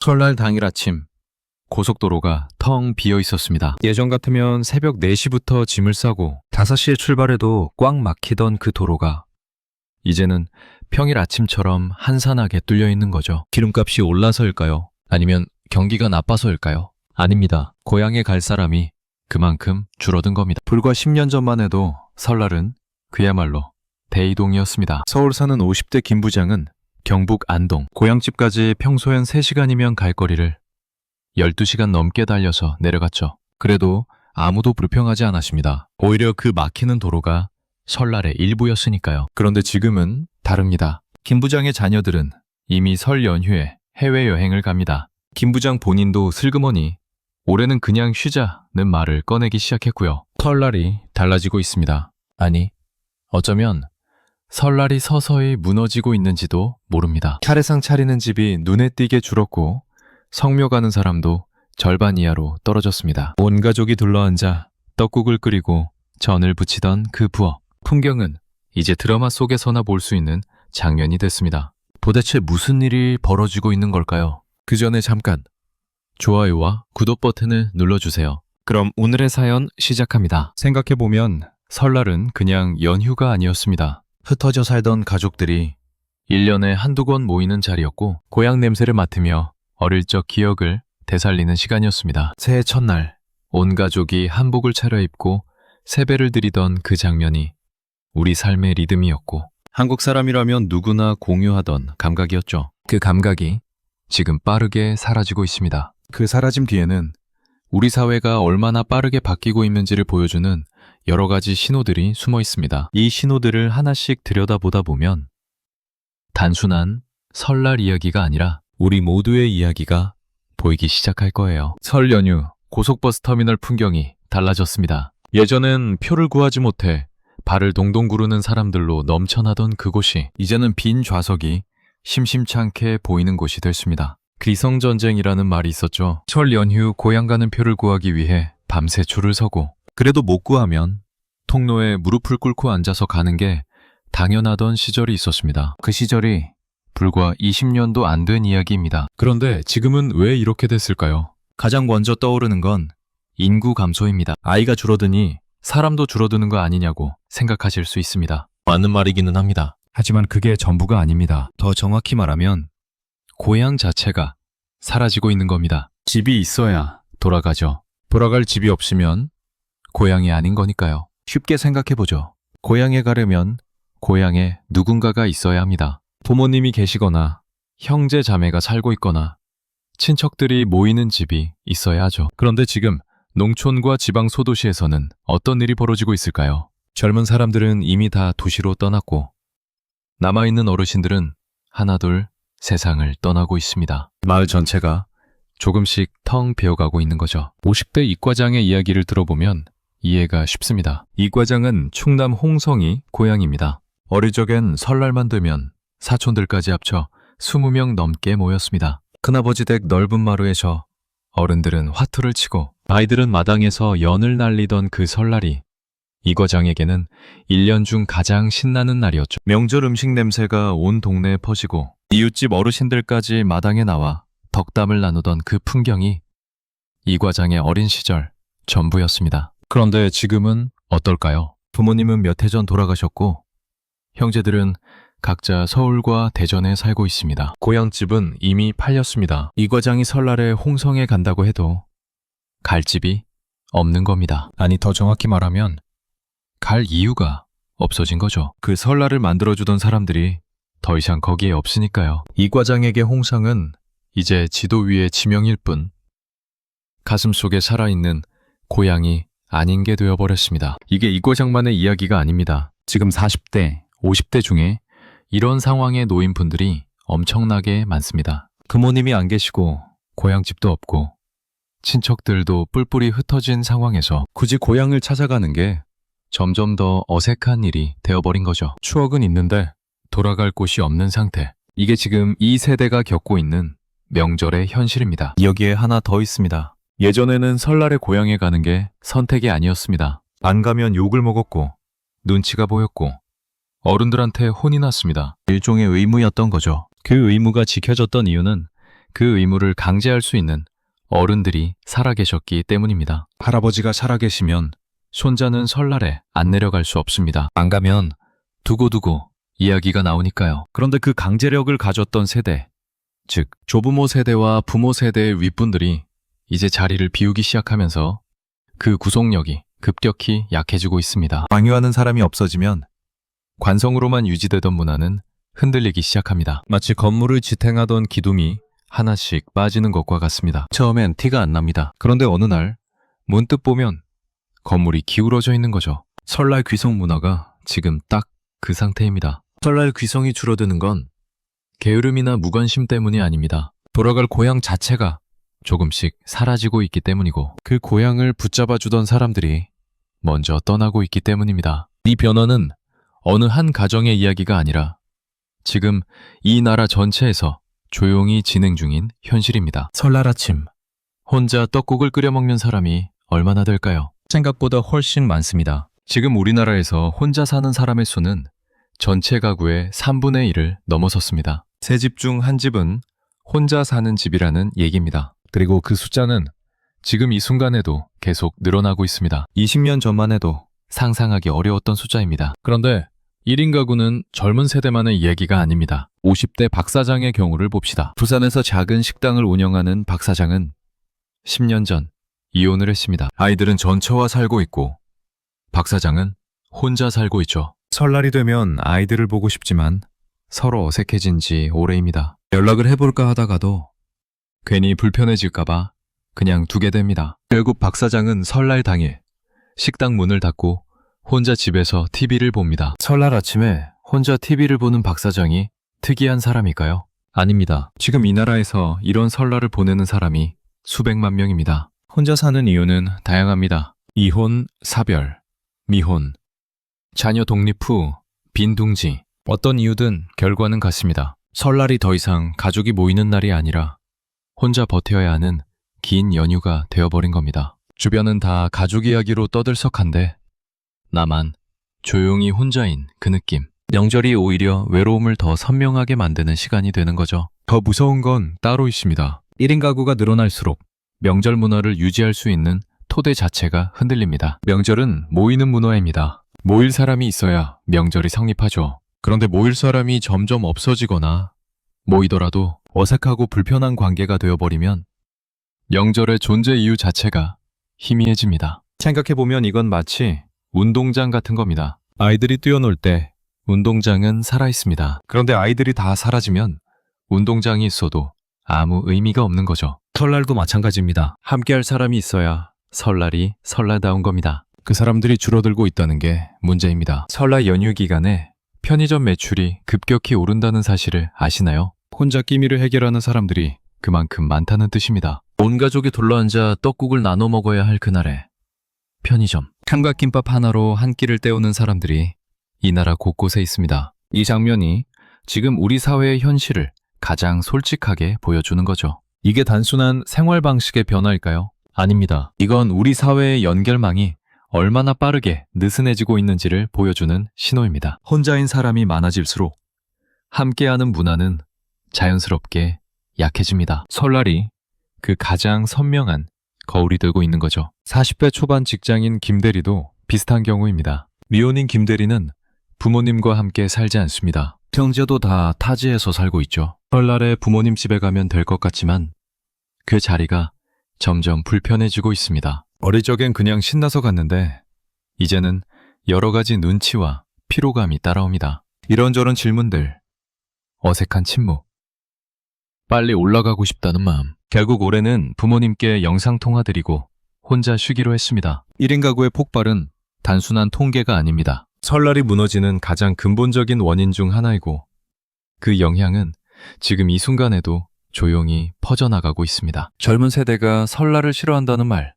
설날 당일 아침, 고속도로가 텅 비어 있었습니다. 예전 같으면 새벽 4시부터 짐을 싸고 5시에 출발해도 꽉 막히던 그 도로가 이제는 평일 아침처럼 한산하게 뚫려 있는 거죠. 기름값이 올라서일까요? 아니면 경기가 나빠서일까요? 아닙니다. 고향에 갈 사람이 그만큼 줄어든 겁니다. 불과 10년 전만 해도 설날은 그야말로 대이동이었습니다. 서울 사는 50대 김 부장은 경북 안동, 고향집까지 평소엔 3시간이면 갈 거리를 12시간 넘게 달려서 내려갔죠. 그래도 아무도 불평하지 않았습니다. 오히려 그 막히는 도로가 설날의 일부였으니까요. 그런데 지금은 다릅니다. 김 부장의 자녀들은 이미 설 연휴에 해외여행을 갑니다. 김 부장 본인도 슬그머니 올해는 그냥 쉬자는 말을 꺼내기 시작했고요. 설날이 달라지고 있습니다. 아니, 어쩌면 설날이 서서히 무너지고 있는지도 모릅니다. 차례상 차리는 집이 눈에 띄게 줄었고 성묘 가는 사람도 절반 이하로 떨어졌습니다. 온 가족이 둘러앉아 떡국을 끓이고 전을 부치던 그 부엌. 풍경은 이제 드라마 속에서나 볼 수 있는 장면이 됐습니다. 도대체 무슨 일이 벌어지고 있는 걸까요? 그 전에 잠깐 좋아요와 구독 버튼을 눌러주세요. 그럼 오늘의 사연 시작합니다. 생각해보면 설날은 그냥 연휴가 아니었습니다. 흩어져 살던 가족들이 1년에 한두 번 모이는 자리였고 고향 냄새를 맡으며 어릴 적 기억을 되살리는 시간이었습니다. 새해 첫날 온 가족이 한복을 차려입고 세배를 드리던 그 장면이 우리 삶의 리듬이었고 한국 사람이라면 누구나 공유하던 감각이었죠. 그 감각이 지금 빠르게 사라지고 있습니다. 그 사라짐 뒤에는 우리 사회가 얼마나 빠르게 바뀌고 있는지를 보여주는 여러 가지 신호들이 숨어 있습니다. 이 신호들을 하나씩 들여다보다 보면 단순한 설날 이야기가 아니라 우리 모두의 이야기가 보이기 시작할 거예요. 설 연휴 고속버스 터미널 풍경이 달라졌습니다. 예전엔 표를 구하지 못해 발을 동동 구르는 사람들로 넘쳐나던 그곳이 이제는 빈 좌석이 심심찮게 보이는 곳이 됐습니다. 기성전쟁이라는 말이 있었죠. 설 연휴 고향 가는 표를 구하기 위해 밤새 줄을 서고 그래도 못 구하면 통로에 무릎을 꿇고 앉아서 가는 게 당연하던 시절이 있었습니다. 그 시절이 불과 20년도 안 된 이야기입니다. 그런데 지금은 왜 이렇게 됐을까요? 가장 먼저 떠오르는 건 인구 감소입니다. 아이가 줄어드니 사람도 줄어드는 거 아니냐고 생각하실 수 있습니다. 맞는 말이기는 합니다. 하지만 그게 전부가 아닙니다. 더 정확히 말하면 고향 자체가 사라지고 있는 겁니다. 집이 있어야 돌아가죠. 돌아갈 집이 없으면 고향이 아닌 거니까요. 쉽게 생각해보죠. 고향에 가려면 고향에 누군가가 있어야 합니다. 부모님이 계시거나 형제 자매가 살고 있거나 친척들이 모이는 집이 있어야 하죠. 그런데 지금 농촌과 지방 소도시에서는 어떤 일이 벌어지고 있을까요? 젊은 사람들은 이미 다 도시로 떠났고 남아있는 어르신들은 하나둘 세상을 떠나고 있습니다. 마을 전체가 조금씩 텅 비어가고 있는 거죠. 50대 이과장의 이야기를 들어보면 이해가 쉽습니다. 이과장은 충남 홍성이 고향입니다. 어릴 적엔 설날만 되면 사촌들까지 합쳐 20명 넘게 모였습니다. 큰아버지 댁 넓은 마루에서 어른들은 화투를 치고 아이들은 마당에서 연을 날리던 그 설날이 이 과장에게는 1년 중 가장 신나는 날이었죠. 명절 음식 냄새가 온 동네에 퍼지고 이웃집 어르신들까지 마당에 나와 덕담을 나누던 그 풍경이 이 과장의 어린 시절 전부였습니다. 그런데 지금은 어떨까요? 부모님은 몇 해 전 돌아가셨고 형제들은 각자 서울과 대전에 살고 있습니다. 고향집은 이미 팔렸습니다. 이 과장이 설날에 홍성에 간다고 해도 갈 집이 없는 겁니다. 아니, 더 정확히 말하면 갈 이유가 없어진 거죠. 그 설날을 만들어주던 사람들이 더 이상 거기에 없으니까요. 이 과장에게 홍성은 이제 지도 위의 지명일 뿐 가슴속에 살아있는 고향이 아닌 게 되어버렸습니다. 이게 이 과장만의 이야기가 아닙니다. 지금 40대, 50대 중에 이런 상황에 놓인 분들이 엄청나게 많습니다. 부모님이 안 계시고 고향집도 없고 친척들도 뿔뿔이 흩어진 상황에서 굳이 고향을 찾아가는 게 점점 더 어색한 일이 되어버린 거죠. 추억은 있는데 돌아갈 곳이 없는 상태. 이게 지금 이 세대가 겪고 있는 명절의 현실입니다. 여기에 하나 더 있습니다. 예전에는 설날에 고향에 가는 게 선택이 아니었습니다. 안 가면 욕을 먹었고 눈치가 보였고 어른들한테 혼이 났습니다. 일종의 의무였던 거죠. 그 의무가 지켜졌던 이유는 그 의무를 강제할 수 있는 어른들이 살아계셨기 때문입니다. 할아버지가 살아계시면 손자는 설날에 안 내려갈 수 없습니다. 안 가면 두고두고 이야기가 나오니까요. 그런데 그 강제력을 가졌던 세대, 즉 조부모 세대와 부모 세대의 윗분들이 이제 자리를 비우기 시작하면서 그 구속력이 급격히 약해지고 있습니다. 강요하는 사람이 없어지면 관성으로만 유지되던 문화는 흔들리기 시작합니다. 마치 건물을 지탱하던 기둥이 하나씩 빠지는 것과 같습니다. 처음엔 티가 안 납니다. 그런데 어느 날 문득 보면 건물이 기울어져 있는 거죠. 설날 귀성 문화가 지금 딱 그 상태입니다. 설날 귀성이 줄어드는 건 게으름이나 무관심 때문이 아닙니다. 돌아갈 고향 자체가 조금씩 사라지고 있기 때문이고 그 고향을 붙잡아주던 사람들이 먼저 떠나고 있기 때문입니다. 이 변화는 어느 한 가정의 이야기가 아니라 지금 이 나라 전체에서 조용히 진행 중인 현실입니다. 설날 아침, 혼자 떡국을 끓여 먹는 사람이 얼마나 될까요? 생각보다 훨씬 많습니다. 지금 우리나라에서 혼자 사는 사람의 수는 전체 가구의 3분의 1을 넘어섰습니다. 세 집 중 한 집은 혼자 사는 집이라는 얘기입니다. 그리고 그 숫자는 지금 이 순간에도 계속 늘어나고 있습니다. 20년 전만 해도 상상하기 어려웠던 숫자입니다. 그런데 1인 가구는 젊은 세대만의 얘기가 아닙니다. 50대 박 사장의 경우를 봅시다. 부산에서 작은 식당을 운영하는 박 사장은 10년 전 이혼을 했습니다. 아이들은 전처와 살고 있고 박 사장은 혼자 살고 있죠. 설날이 되면 아이들을 보고 싶지만 서로 어색해진 지 오래입니다. 연락을 해볼까 하다가도 괜히 불편해질까봐 그냥 두게 됩니다. 결국 박 사장은 설날 당일 식당 문을 닫고 혼자 집에서 TV를 봅니다. 설날 아침에 혼자 TV를 보는 박 사장이 특이한 사람일까요? 아닙니다. 지금 이 나라에서 이런 설날을 보내는 사람이 수백만 명입니다. 혼자 사는 이유는 다양합니다. 이혼, 사별, 미혼, 자녀 독립 후 빈둥지, 어떤 이유든 결과는 같습니다. 설날이 더 이상 가족이 모이는 날이 아니라 혼자 버텨야 하는 긴 연휴가 되어버린 겁니다. 주변은 다 가족 이야기로 떠들썩한데 나만 조용히 혼자인 그 느낌. 명절이 오히려 외로움을 더 선명하게 만드는 시간이 되는 거죠. 더 무서운 건 따로 있습니다. 1인 가구가 늘어날수록 명절 문화를 유지할 수 있는 토대 자체가 흔들립니다. 명절은 모이는 문화입니다. 모일 사람이 있어야 명절이 성립하죠. 그런데 모일 사람이 점점 없어지거나 모이더라도 어색하고 불편한 관계가 되어버리면 명절의 존재 이유 자체가 희미해집니다. 생각해보면 이건 마치 운동장 같은 겁니다. 아이들이 뛰어놀 때 운동장은 살아있습니다. 그런데 아이들이 다 사라지면 운동장이 있어도 아무 의미가 없는 거죠. 설날도 마찬가지입니다. 함께할 사람이 있어야 설날이 설날다운 겁니다. 그 사람들이 줄어들고 있다는 게 문제입니다. 설날 연휴 기간에 편의점 매출이 급격히 오른다는 사실을 아시나요? 혼자 끼미를 해결하는 사람들이 그만큼 많다는 뜻입니다. 온 가족이 둘러앉아 떡국을 나눠 먹어야 할 그날에 편의점, 삼각김밥 하나로 한 끼를 때우는 사람들이 이 나라 곳곳에 있습니다. 이 장면이 지금 우리 사회의 현실을 가장 솔직하게 보여주는 거죠. 이게 단순한 생활 방식의 변화일까요? 아닙니다. 이건 우리 사회의 연결망이 얼마나 빠르게 느슨해지고 있는지를 보여주는 신호입니다. 혼자인 사람이 많아질수록 함께하는 문화는 자연스럽게 약해집니다. 설날이 그 가장 선명한 거울이 되고 있는 거죠. 40대 초반 직장인 김대리도 비슷한 경우입니다. 미혼인 김대리는 부모님과 함께 살지 않습니다. 형제도 다 타지에서 살고 있죠. 설날에 부모님 집에 가면 될 것 같지만 그 자리가 점점 불편해지고 있습니다. 어릴 적엔 그냥 신나서 갔는데 이제는 여러 가지 눈치와 피로감이 따라옵니다. 이런저런 질문들, 어색한 침묵, 빨리 올라가고 싶다는 마음. 결국 올해는 부모님께 영상통화 드리고 혼자 쉬기로 했습니다. 1인 가구의 폭발은 단순한 통계가 아닙니다. 설날이 무너지는 가장 근본적인 원인 중 하나이고 그 영향은 지금 이 순간에도 조용히 퍼져나가고 있습니다. 젊은 세대가 설날을 싫어한다는 말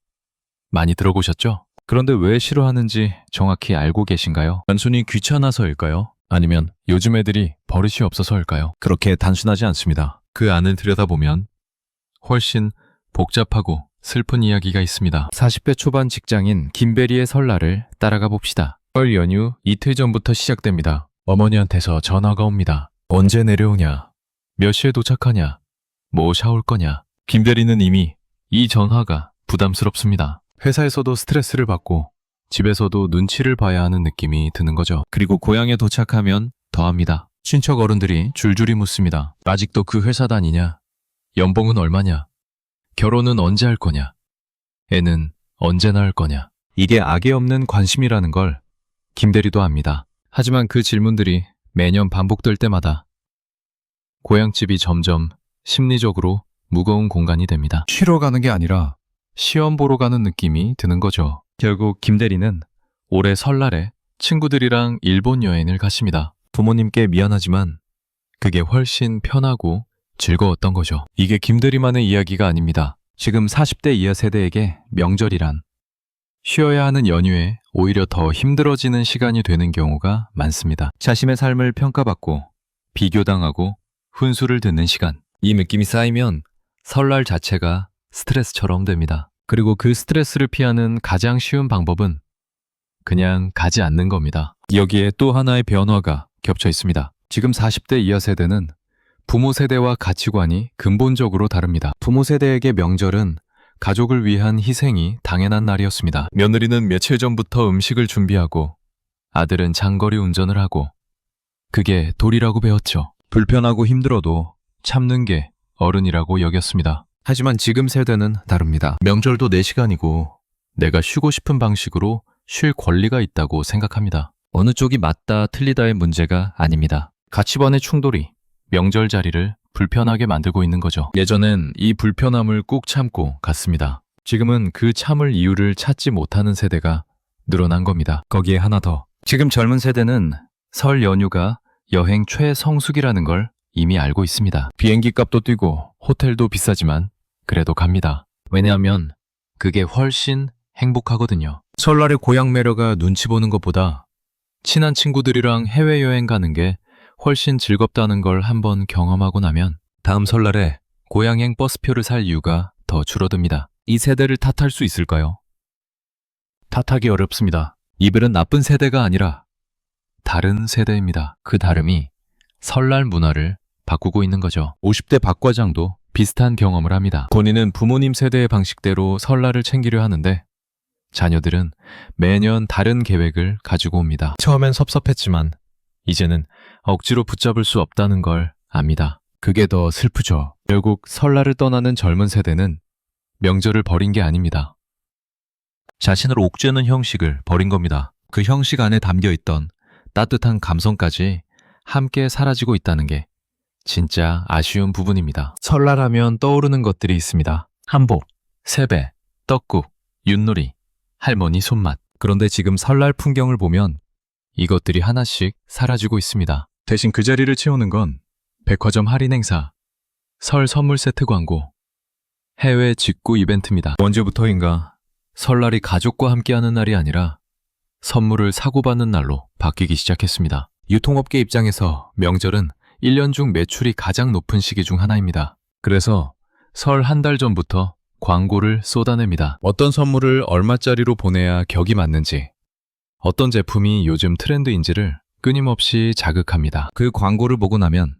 많이 들어보셨죠? 그런데 왜 싫어하는지 정확히 알고 계신가요? 단순히 귀찮아서일까요? 아니면 요즘 애들이 버릇이 없어서일까요? 그렇게 단순하지 않습니다. 그 안을 들여다보면 훨씬 복잡하고 슬픈 이야기가 있습니다. 40대 초반 직장인 김배리의 설날을 따라가 봅시다. 설 연휴 이틀 전부터 시작됩니다. 어머니한테서 전화가 옵니다. 언제 내려오냐? 몇 시에 도착하냐? 뭐 사올 거냐. 김 대리는 이미 이 전화가 부담스럽습니다. 회사에서도 스트레스를 받고 집에서도 눈치를 봐야 하는 느낌이 드는 거죠. 그리고 고향에 도착하면 더합니다. 친척 어른들이 줄줄이 묻습니다. 아직도 그 회사 다니냐? 연봉은 얼마냐? 결혼은 언제 할 거냐? 애는 언제 낳을 거냐? 이게 악의 없는 관심이라는 걸 김대리도 압니다. 하지만 그 질문들이 매년 반복될 때마다 고향집이 점점 심리적으로 무거운 공간이 됩니다. 쉬러 가는 게 아니라 시험 보러 가는 느낌이 드는 거죠. 결국 김대리는 올해 설날에 친구들이랑 일본 여행을 가십니다. 부모님께 미안하지만 그게 훨씬 편하고 즐거웠던 거죠. 이게 김대리만의 이야기가 아닙니다. 지금 40대 이하 세대에게 명절이란 쉬어야 하는 연휴에 오히려 더 힘들어지는 시간이 되는 경우가 많습니다. 자신의 삶을 평가받고 비교당하고 훈수를 듣는 시간. 이 느낌이 쌓이면 설날 자체가 스트레스처럼 됩니다. 그리고 그 스트레스를 피하는 가장 쉬운 방법은 그냥 가지 않는 겁니다. 여기에 또 하나의 변화가 겹쳐 있습니다. 지금 40대 이하 세대는 부모 세대와 가치관이 근본적으로 다릅니다. 부모 세대에게 명절은 가족을 위한 희생이 당연한 날이었습니다. 며느리는 며칠 전부터 음식을 준비하고 아들은 장거리 운전을 하고 그게 도리라고 배웠죠. 불편하고 힘들어도 참는 게 어른이라고 여겼습니다. 하지만 지금 세대는 다릅니다. 명절도 내 시간이고 내가 쉬고 싶은 방식으로 쉴 권리가 있다고 생각합니다. 어느 쪽이 맞다 틀리다의 문제가 아닙니다. 가치관의 충돌이 명절 자리를 불편하게 만들고 있는 거죠. 예전엔 이 불편함을 꾹 참고 갔습니다. 지금은 그 참을 이유를 찾지 못하는 세대가 늘어난 겁니다. 거기에 하나 더. 지금 젊은 세대는 설 연휴가 여행 최성수기라는 걸 이미 알고 있습니다. 비행기 값도 뛰고 호텔도 비싸지만 그래도 갑니다. 왜냐하면 그게 훨씬 행복하거든요. 설날의 고향 매력가 눈치 보는 것보다 친한 친구들이랑 해외여행 가는 게 훨씬 즐겁다는 걸 한번 경험하고 나면 다음 설날에 고향행 버스표를 살 이유가 더 줄어듭니다. 이 세대를 탓할 수 있을까요? 탓하기 어렵습니다. 이들은 나쁜 세대가 아니라 다른 세대입니다. 그 다름이 설날 문화를 바꾸고 있는 거죠. 50대 박 과장도 비슷한 경험을 합니다. 본인은 부모님 세대의 방식대로 설날을 챙기려 하는데 자녀들은 매년 다른 계획을 가지고 옵니다. 처음엔 섭섭했지만 이제는 억지로 붙잡을 수 없다는 걸 압니다. 그게 더 슬프죠. 결국 설날을 떠나는 젊은 세대는 명절을 버린 게 아닙니다. 자신을 옥죄는 형식을 버린 겁니다. 그 형식 안에 담겨있던 따뜻한 감성까지 함께 사라지고 있다는 게 진짜 아쉬운 부분입니다. 설날하면 떠오르는 것들이 있습니다. 한복, 세배, 떡국, 윷놀이, 할머니 손맛. 그런데 지금 설날 풍경을 보면 이것들이 하나씩 사라지고 있습니다. 대신 그 자리를 채우는 건 백화점 할인 행사, 설 선물 세트 광고, 해외 직구 이벤트입니다. 언제부터인가 설날이 가족과 함께하는 날이 아니라 선물을 사고 받는 날로 바뀌기 시작했습니다. 유통업계 입장에서 명절은 1년 중 매출이 가장 높은 시기 중 하나입니다. 그래서 설 한 달 전부터 광고를 쏟아냅니다. 어떤 선물을 얼마짜리로 보내야 격이 맞는지, 어떤 제품이 요즘 트렌드인지를 끊임없이 자극합니다. 그 광고를 보고 나면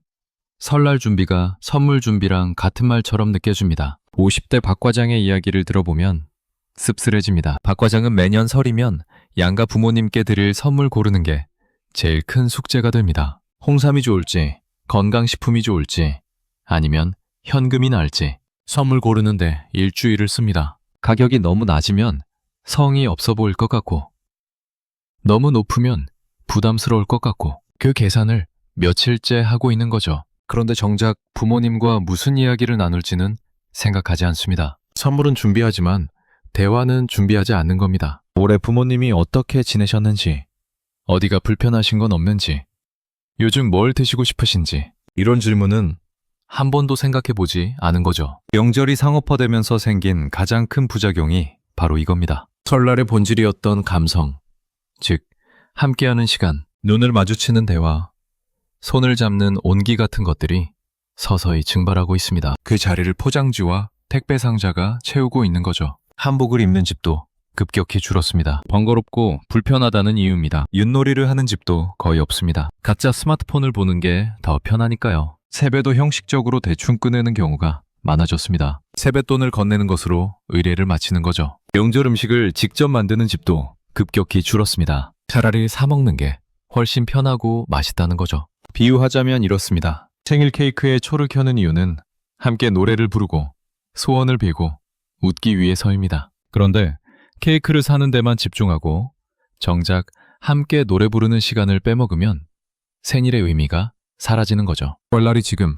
설날 준비가 선물 준비랑 같은 말처럼 느껴집니다. 50대 박 과장의 이야기를 들어보면 씁쓸해집니다. 박 과장은 매년 설이면 양가 부모님께 드릴 선물 고르는 게 제일 큰 숙제가 됩니다. 홍삼이 좋을지, 건강식품이 좋을지, 아니면 현금이 나을지 선물 고르는데 일주일을 씁니다. 가격이 너무 낮으면 성의 없어 보일 것 같고 너무 높으면 부담스러울 것 같고 그 계산을 며칠째 하고 있는 거죠. 그런데 정작 부모님과 무슨 이야기를 나눌지는 생각하지 않습니다. 선물은 준비하지만 대화는 준비하지 않는 겁니다. 올해 부모님이 어떻게 지내셨는지, 어디가 불편하신 건 없는지, 요즘 뭘 드시고 싶으신지 이런 질문은 한 번도 생각해보지 않은 거죠. 명절이 상업화되면서 생긴 가장 큰 부작용이 바로 이겁니다. 설날의 본질이었던 감성, 즉 함께하는 시간, 눈을 마주치는 대화, 손을 잡는 온기 같은 것들이 서서히 증발하고 있습니다. 그 자리를 포장지와 택배 상자가 채우고 있는 거죠. 한복을 입는 집도 급격히 줄었습니다. 번거롭고 불편하다는 이유입니다. 윷놀이를 하는 집도 거의 없습니다. 각자 스마트폰을 보는 게 더 편하니까요. 세배도 형식적으로 대충 꺼내는 경우가 많아졌습니다. 세뱃돈을 건네는 것으로 의례를 마치는 거죠. 명절 음식을 직접 만드는 집도 급격히 줄었습니다. 차라리 사 먹는 게 훨씬 편하고 맛있다는 거죠. 비유하자면 이렇습니다. 생일 케이크에 초를 켜는 이유는 함께 노래를 부르고 소원을 빌고 웃기 위해서입니다. 그런데 케이크를 사는 데만 집중하고 정작 함께 노래 부르는 시간을 빼먹으면 생일의 의미가 사라지는 거죠. 설날이 지금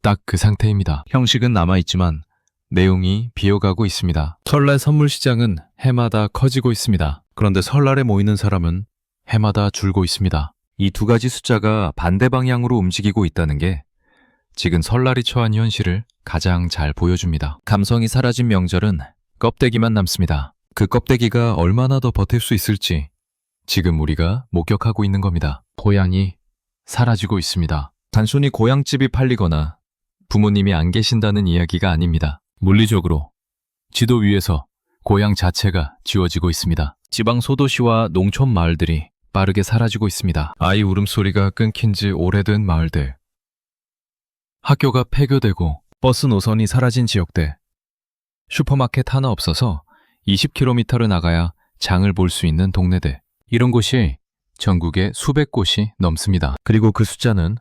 딱 그 상태입니다. 형식은 남아있지만 내용이 비어가고 있습니다. 설날 선물 시장은 해마다 커지고 있습니다. 그런데 설날에 모이는 사람은 해마다 줄고 있습니다. 이 두 가지 숫자가 반대 방향으로 움직이고 있다는 게 지금 설날이 처한 현실을 가장 잘 보여줍니다. 감성이 사라진 명절은 껍데기만 남습니다. 그 껍데기가 얼마나 더 버틸 수 있을지 지금 우리가 목격하고 있는 겁니다. 고향이 사라지고 있습니다. 단순히 고향집이 팔리거나 부모님이 안 계신다는 이야기가 아닙니다. 물리적으로 지도 위에서 고향 자체가 지워지고 있습니다. 지방 소도시와 농촌 마을들이 빠르게 사라지고 있습니다. 아이 울음소리가 끊긴 지 오래된 마을들, 학교가 폐교되고 버스 노선이 사라진 지역들, 슈퍼마켓 하나 없어서 20km를 나가야 장을 볼 수 있는 동네들, 이런 곳이 전국에 수백 곳이 넘습니다. 그리고 그 숫자는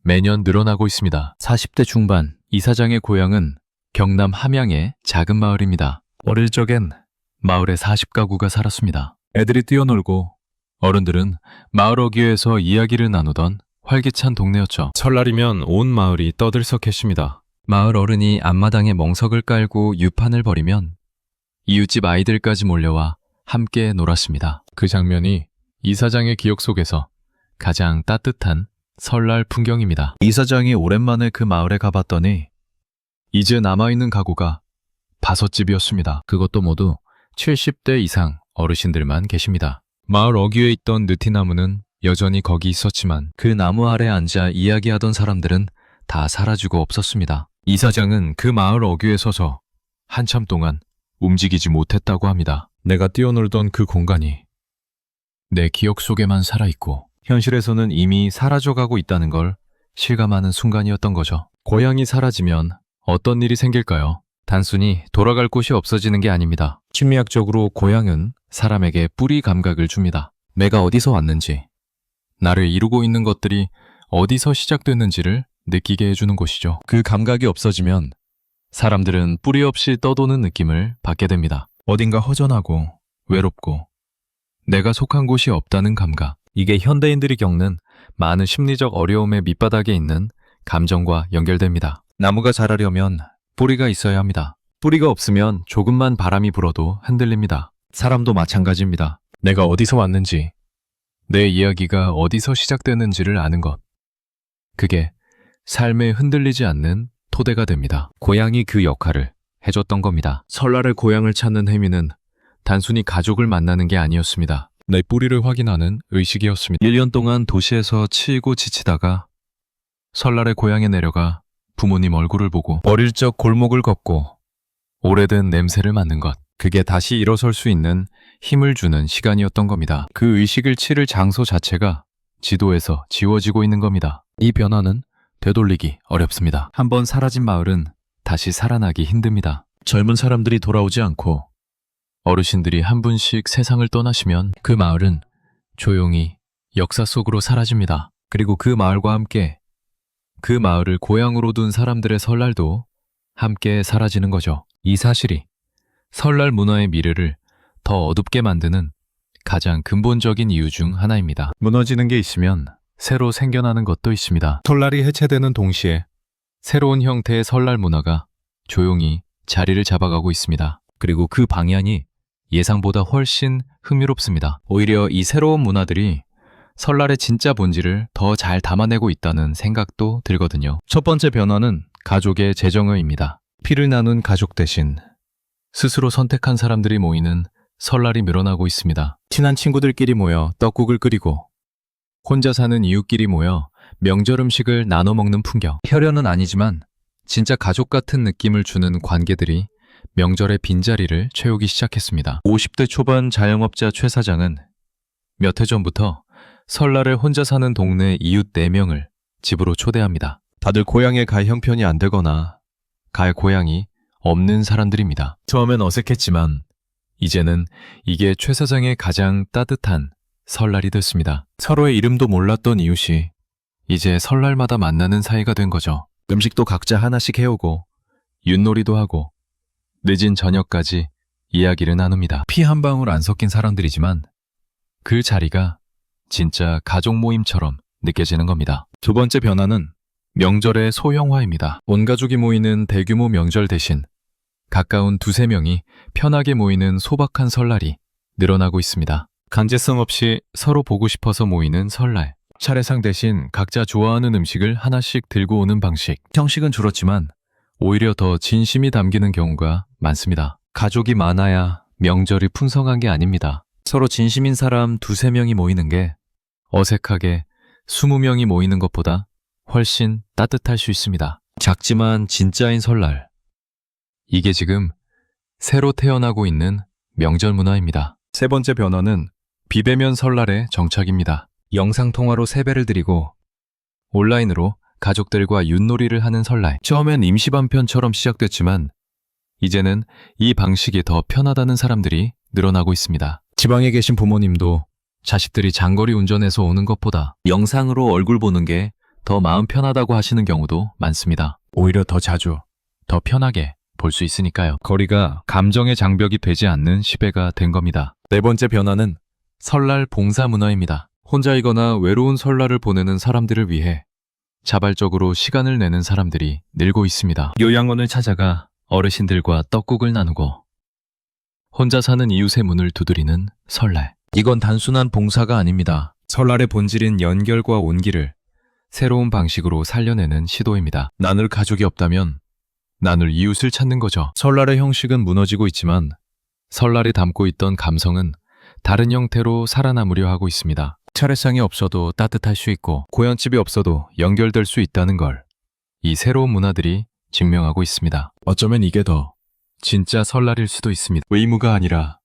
매년 늘어나고 있습니다. 40대 중반, 이 사장의 고향은 경남 함양의 작은 마을입니다. 어릴 적엔 마을에 40가구가 살았습니다. 애들이 뛰어놀고 어른들은 마을 어귀에서 이야기를 나누던 활기찬 동네였죠. 설날이면 온 마을이 떠들썩했습니다. 마을 어른이 앞마당에 멍석을 깔고 유판을 벌이면 이웃집 아이들까지 몰려와 함께 놀았습니다. 그 장면이 이 사장의 기억 속에서 가장 따뜻한 설날 풍경입니다. 이 사장이 오랜만에 그 마을에 가봤더니 이제 남아있는 가구가 5집이었습니다. 그것도 모두 70대 이상 어르신들만 계십니다. 마을 어귀에 있던 느티나무는 여전히 거기 있었지만 그 나무 아래 앉아 이야기하던 사람들은 다 사라지고 없었습니다. 이 사장은 그 마을 어귀에 서서 한참 동안 움직이지 못했다고 합니다. 내가 뛰어놀던 그 공간이 내 기억 속에만 살아있고 현실에서는 이미 사라져가고 있다는 걸 실감하는 순간이었던 거죠. 고향이 사라지면 어떤 일이 생길까요? 단순히 돌아갈 곳이 없어지는 게 아닙니다. 심리학적으로 고향은 사람에게 뿌리 감각을 줍니다. 내가 어디서 왔는지, 나를 이루고 있는 것들이 어디서 시작됐는지를 느끼게 해주는 곳이죠. 그 감각이 없어지면 사람들은 뿌리 없이 떠도는 느낌을 받게 됩니다. 어딘가 허전하고 외롭고 내가 속한 곳이 없다는 감각. 이게 현대인들이 겪는 많은 심리적 어려움의 밑바닥에 있는 감정과 연결됩니다. 나무가 자라려면 뿌리가 있어야 합니다. 뿌리가 없으면 조금만 바람이 불어도 흔들립니다. 사람도 마찬가지입니다. 내가 어디서 왔는지, 내 이야기가 어디서 시작되는지를 아는 것. 그게 삶에 흔들리지 않는 토대가 됩니다. 고향이 그 역할을 해줬던 겁니다. 설날에 고향을 찾는 행위는 단순히 가족을 만나는 게 아니었습니다. 내 뿌리를 확인하는 의식이었습니다. 1년 동안 도시에서 치이고 지치다가 설날에 고향에 내려가 부모님 얼굴을 보고 어릴 적 골목을 걷고 오래된 냄새를 맡는 것. 그게 다시 일어설 수 있는 힘을 주는 시간이었던 겁니다. 그 의식을 치를 장소 자체가 지도에서 지워지고 있는 겁니다. 이 변화는 되돌리기 어렵습니다. 한번 사라진 마을은 다시 살아나기 힘듭니다. 젊은 사람들이 돌아오지 않고 어르신들이 한 분씩 세상을 떠나시면 그 마을은 조용히 역사 속으로 사라집니다. 그리고 그 마을과 함께 그 마을을 고향으로 둔 사람들의 설날도 함께 사라지는 거죠. 이 사실이 설날 문화의 미래를 더 어둡게 만드는 가장 근본적인 이유 중 하나입니다. 무너지는 게 있으면 새로 생겨나는 것도 있습니다. 설날이 해체되는 동시에 새로운 형태의 설날 문화가 조용히 자리를 잡아가고 있습니다. 그리고 그 방향이 예상보다 훨씬 흥미롭습니다. 오히려 이 새로운 문화들이 설날의 진짜 본질을 더 잘 담아내고 있다는 생각도 들거든요. 첫 번째 변화는 가족의 재정의입니다. 피를 나눈 가족 대신 스스로 선택한 사람들이 모이는 설날이 늘어나고 있습니다. 친한 친구들끼리 모여 떡국을 끓이고 혼자 사는 이웃끼리 모여 명절 음식을 나눠 먹는 풍경. 혈연은 아니지만 진짜 가족 같은 느낌을 주는 관계들이 명절의 빈자리를 채우기 시작했습니다. 50대 초반 자영업자 최 사장은 몇 해 전부터 설날을 혼자 사는 동네 이웃 4명을 집으로 초대합니다. 다들 고향에 갈 형편이 안 되거나 갈 고향이 없는 사람들입니다. 처음엔 어색했지만 이제는 이게 최 사장의 가장 따뜻한 설날이 됐습니다. 서로의 이름도 몰랐던 이웃이 이제 설날마다 만나는 사이가 된 거죠. 음식도 각자 하나씩 해오고 윷놀이도 하고 늦은 저녁까지 이야기를 나눕니다. 피 한 방울 안 섞인 사람들이지만 그 자리가 진짜 가족 모임처럼 느껴지는 겁니다. 두 번째 변화는 명절의 소형화입니다. 온 가족이 모이는 대규모 명절 대신 가까운 두세 명이 편하게 모이는 소박한 설날이 늘어나고 있습니다. 강제성 없이 서로 보고 싶어서 모이는 설날. 차례상 대신 각자 좋아하는 음식을 하나씩 들고 오는 방식. 형식은 줄었지만 오히려 더 진심이 담기는 경우가 많습니다. 가족이 많아야 명절이 풍성한 게 아닙니다. 서로 진심인 사람 두세 명이 모이는 게 어색하게 20명이 모이는 것보다 훨씬 따뜻할 수 있습니다. 작지만 진짜인 설날. 이게 지금 새로 태어나고 있는 명절 문화입니다. 세 번째 변화는 비대면 설날의 정착입니다. 영상통화로 세배를 드리고 온라인으로 가족들과 윷놀이를 하는 설날. 처음엔 임시반편처럼 시작됐지만 이제는 이 방식이 더 편하다는 사람들이 늘어나고 있습니다. 지방에 계신 부모님도 자식들이 장거리 운전해서 오는 것보다 영상으로 얼굴 보는 게 더 마음 편하다고 하시는 경우도 많습니다. 오히려 더 자주, 더 편하게 볼 수 있으니까요. 거리가 감정의 장벽이 되지 않는 시대가 된 겁니다. 네 번째 변화는 설날 봉사 문화입니다. 혼자이거나 외로운 설날을 보내는 사람들을 위해 자발적으로 시간을 내는 사람들이 늘고 있습니다. 요양원을 찾아가 어르신들과 떡국을 나누고 혼자 사는 이웃의 문을 두드리는 설날. 이건 단순한 봉사가 아닙니다. 설날의 본질인 연결과 온기를 새로운 방식으로 살려내는 시도입니다. 나눌 가족이 없다면 나눌 이웃을 찾는 거죠. 설날의 형식은 무너지고 있지만 설날이 담고 있던 감성은 다른 형태로 살아남으려 하고 있습니다. 차례상이 없어도 따뜻할 수 있고 고향집이 없어도 연결될 수 있다는 걸 이 새로운 문화들이 증명하고 있습니다. 어쩌면 이게 더 진짜 설날일 수도 있습니다. 의무가 아니라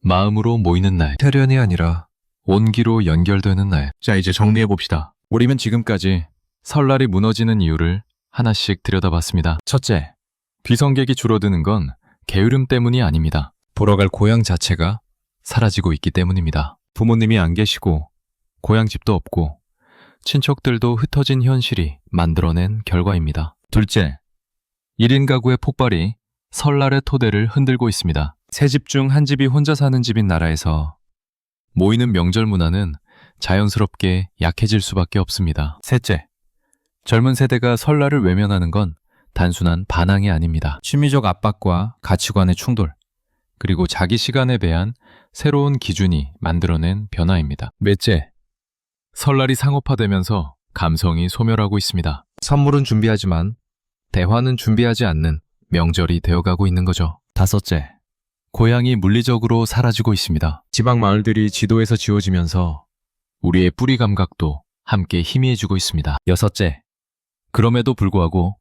마음으로 모이는 날, 태련이 아니라 온기로 연결되는 날. 자, 이제 정리해봅시다. 우리는 지금까지 설날이 무너지는 이유를 하나씩 들여다봤습니다. 첫째, 귀성객이 줄어드는 건 게으름 때문이 아닙니다. 보러 갈 고향 자체가 사라지고 있기 때문입니다. 부모님이 안 계시고 고향집도 없고 친척들도 흩어진 현실이 만들어낸 결과입니다. 둘째, 1인 가구의 폭발이 설날의 토대를 흔들고 있습니다. 세 집 중 한 집이 혼자 사는 집인 나라에서 모이는 명절 문화는 자연스럽게 약해질 수밖에 없습니다. 셋째, 젊은 세대가 설날을 외면하는 건 단순한 반항이 아닙니다. 취미적 압박과 가치관의 충돌, 그리고 자기 시간에 대한 새로운 기준이 만들어낸 변화입니다. 넷째, 설날이 상업화되면서 감성이 소멸하고 있습니다. 선물은 준비하지만 대화는 준비하지 않는 명절이 되어가고 있는 거죠. 다섯째, 고향이 물리적으로 사라지고 있습니다. 지방 마을들이 지도에서 지워지면서 우리의 뿌리 감각도 함께 희미해지고 있습니다. 여섯째, 그럼에도 불구하고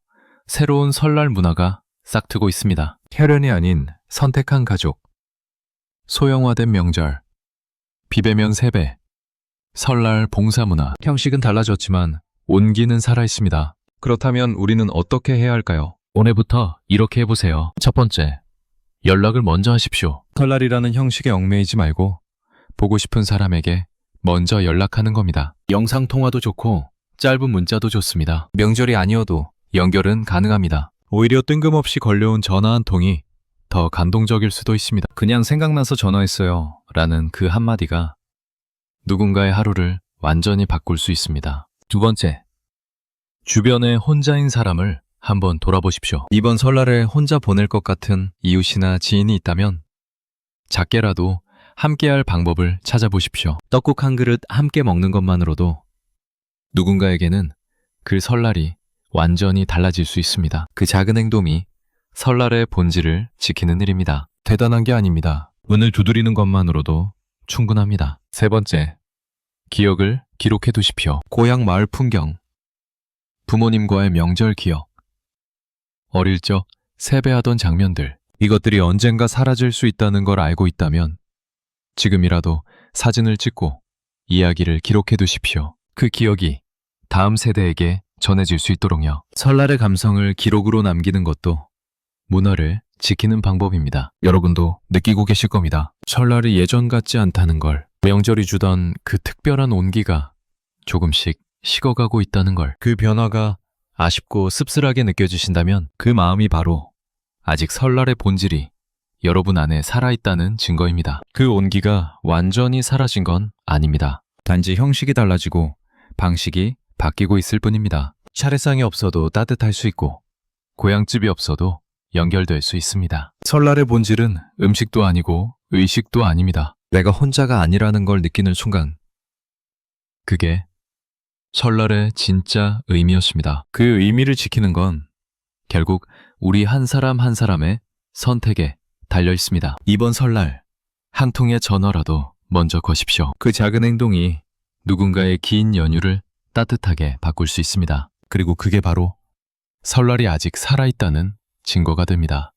새로운 설날 문화가 싹트고 있습니다. 혈연이 아닌 선택한 가족, 소형화된 명절, 비대면 세배, 설날 봉사 문화. 형식은 달라졌지만 온기는 살아있습니다. 그렇다면 우리는 어떻게 해야 할까요? 오늘부터 이렇게 해보세요. 첫 번째, 연락을 먼저 하십시오. 설날이라는 형식에 얽매이지 말고 보고 싶은 사람에게 먼저 연락하는 겁니다. 영상통화도 좋고 짧은 문자도 좋습니다. 명절이 아니어도 연결은 가능합니다. 오히려 뜬금없이 걸려온 전화 한 통이 더 감동적일 수도 있습니다. 그냥 생각나서 전화했어요 라는 그 한마디가 누군가의 하루를 완전히 바꿀 수 있습니다. 두 번째, 주변에 혼자인 사람을 한번 돌아보십시오. 이번 설날에 혼자 보낼 것 같은 이웃이나 지인이 있다면 작게라도 함께할 방법을 찾아보십시오. 떡국 한 그릇 함께 먹는 것만으로도 누군가에게는 그 설날이 완전히 달라질 수 있습니다. 그 작은 행동이 설날의 본질을 지키는 일입니다. 대단한 게 아닙니다. 문을 두드리는 것만으로도 충분합니다. 세 번째, 기억을 기록해 두십시오. 고향 마을 풍경, 부모님과의 명절 기억, 어릴 적 세배하던 장면들, 이것들이 언젠가 사라질 수 있다는 걸 알고 있다면 지금이라도 사진을 찍고 이야기를 기록해 두십시오. 그 기억이 다음 세대에게 전해질 수 있도록요. 설날의 감성을 기록으로 남기는 것도 문화를 지키는 방법입니다. 여러분도 느끼고 계실 겁니다. 설날이 예전 같지 않다는 걸, 명절이 주던 그 특별한 온기가 조금씩 식어가고 있다는 걸, 그 변화가 아쉽고 씁쓸하게 느껴지신다면 그 마음이 바로 아직 설날의 본질이 여러분 안에 살아있다는 증거입니다. 그 온기가 완전히 사라진 건 아닙니다. 단지 형식이 달라지고 방식이 바뀌고 있을 뿐입니다. 차례상이 없어도 따뜻할 수 있고 고향집이 없어도 연결될 수 있습니다. 설날의 본질은 음식도 아니고 의식도 아닙니다. 내가 혼자가 아니라는 걸 느끼는 순간, 그게 설날의 진짜 의미였습니다. 그 의미를 지키는 건 결국 우리 한 사람 한 사람의 선택에 달려 있습니다. 이번 설날 한 통의 전화라도 먼저 거십시오. 그 작은 행동이 누군가의 긴 연휴를 따뜻하게 바꿀 수 있습니다. 그리고 그게 바로 설날이 아직 살아있다는 증거가 됩니다.